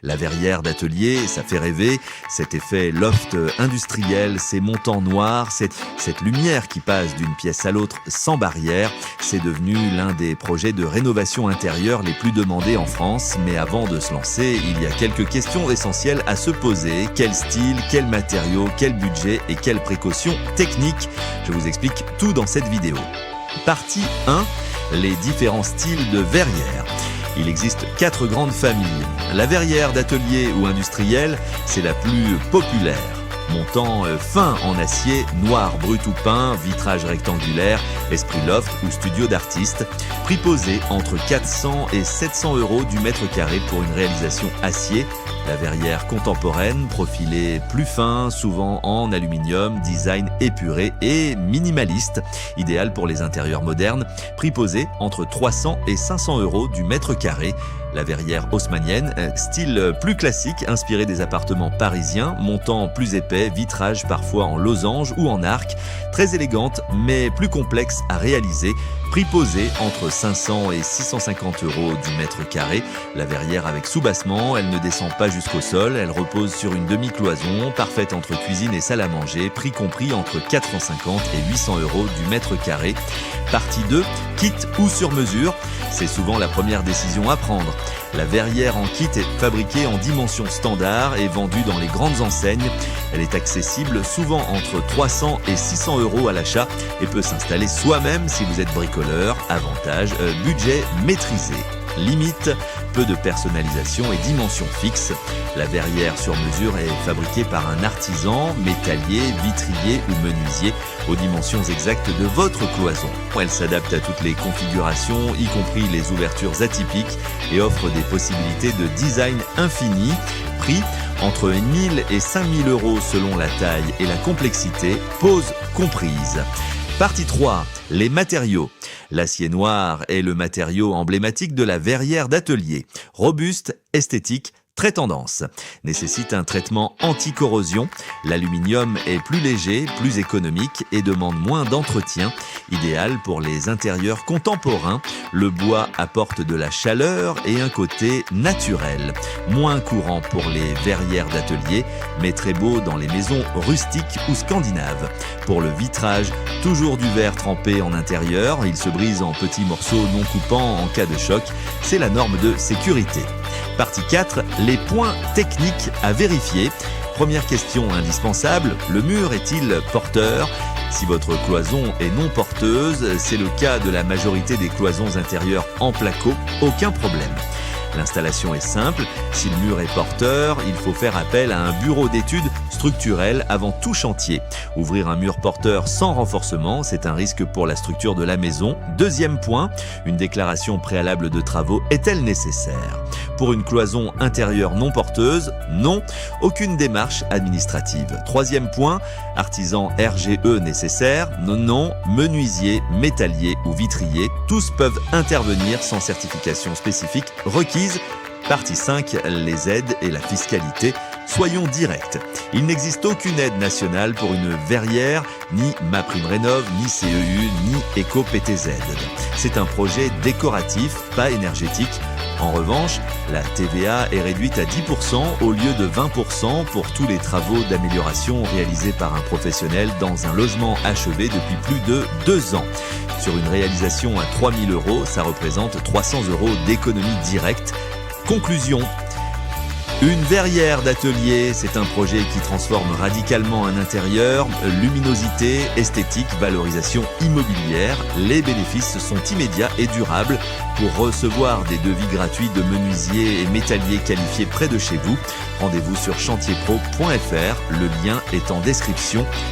La verrière d'atelier, ça fait rêver, cet effet loft industriel, ces montants noirs, cette lumière qui passe d'une pièce à l'autre sans barrière, c'est devenu l'un des projets de rénovation intérieure les plus demandés en France. Mais avant de se lancer, il y a quelques questions essentielles à se poser. Quel style, quel matériau, quel budget et quelles précautions techniques? Je vous explique tout dans cette vidéo. Partie 1, les différents styles de verrière. Il existe 4 grandes familles. La verrière d'atelier ou industrielle, c'est la plus populaire. Montant fin en acier, noir brut ou peint, vitrage rectangulaire, esprit loft ou studio d'artiste. Prix posé entre 400 et 700 € du mètre carré pour une réalisation acier. La verrière contemporaine, profilée plus fin, souvent en aluminium, design épuré et minimaliste, idéal pour les intérieurs modernes. Prix posé entre 300 et 500 € du mètre carré. La verrière haussmannienne, style plus classique, inspiré des appartements parisiens, montant plus épais, vitrage parfois en losange ou en arc, très élégante mais plus complexe à réaliser. Prix posé entre 500 et 650 € du mètre carré. La verrière avec soubassement, elle ne descend pas jusqu'au sol, elle repose sur une demi-cloison, parfaite entre cuisine et salle à manger, prix compris entre 450 et 800 € du mètre carré. Partie 2, kit ou sur mesure, c'est souvent la première décision à prendre. La verrière en kit est fabriquée en dimension standard et vendue dans les grandes enseignes. Elle est accessible souvent entre 300 et 600 € à l'achat et peut s'installer soi-même si vous êtes bricoleur. Avantage, budget maîtrisé. Limite, peu de personnalisation et dimension fixe. La verrière sur mesure est fabriquée par un artisan, métallier, vitrier ou menuisier, aux dimensions exactes de votre cloison. Elle s'adapte à toutes les configurations, y compris les ouvertures atypiques, et offre des possibilités de design infini. Prix entre 1000 et 5000 € selon la taille et la complexité, pose comprise. Partie 3, les matériaux. L'acier noir est le matériau emblématique de la verrière d'atelier. Robuste, esthétique, très tendance. Nécessite un traitement anti-corrosion. L'aluminium est plus léger, plus économique et demande moins d'entretien. Idéal pour les intérieurs contemporains. Le bois apporte de la chaleur et un côté naturel. Moins courant pour les verrières d'atelier, mais très beau dans les maisons rustiques ou scandinaves. Pour le vitrage, toujours du verre trempé en intérieur. Il se brise en petits morceaux non coupants en cas de choc. C'est la norme de sécurité. Partie 4, les points techniques à vérifier. Première question indispensable, le mur est-il porteur? Si votre cloison est non porteuse, c'est le cas de la majorité des cloisons intérieures en placo, aucun problème. L'installation est simple, si le mur est porteur, il faut faire appel à un bureau d'études structurelles avant tout chantier. Ouvrir un mur porteur sans renforcement, c'est un risque pour la structure de la maison. Deuxième point, une déclaration préalable de travaux est-elle nécessaire? Pour une cloison intérieure non porteuse, non, aucune démarche administrative. Troisième point, artisan RGE nécessaire, non, menuisier, métallier ou vitrier, tous peuvent intervenir sans certification spécifique requise. Partie 5, les aides et la fiscalité. Soyons directs. Il n'existe aucune aide nationale pour une verrière, ni MaPrimeRénov, ni CEU, ni Éco-PTZ. C'est un projet décoratif, pas énergétique. En revanche, la TVA est réduite à 10% au lieu de 20% pour tous les travaux d'amélioration réalisés par un professionnel dans un logement achevé depuis plus de 2 ans. Sur une réalisation à 3000 €, ça représente 300 € d'économie directe. Conclusion. Une verrière d'atelier, c'est un projet qui transforme radicalement un intérieur, luminosité, esthétique, valorisation immobilière. Les bénéfices sont immédiats et durables. Pour recevoir des devis gratuits de menuisiers et métalliers qualifiés près de chez vous, rendez-vous sur chantierpro.fr. Le lien est en description.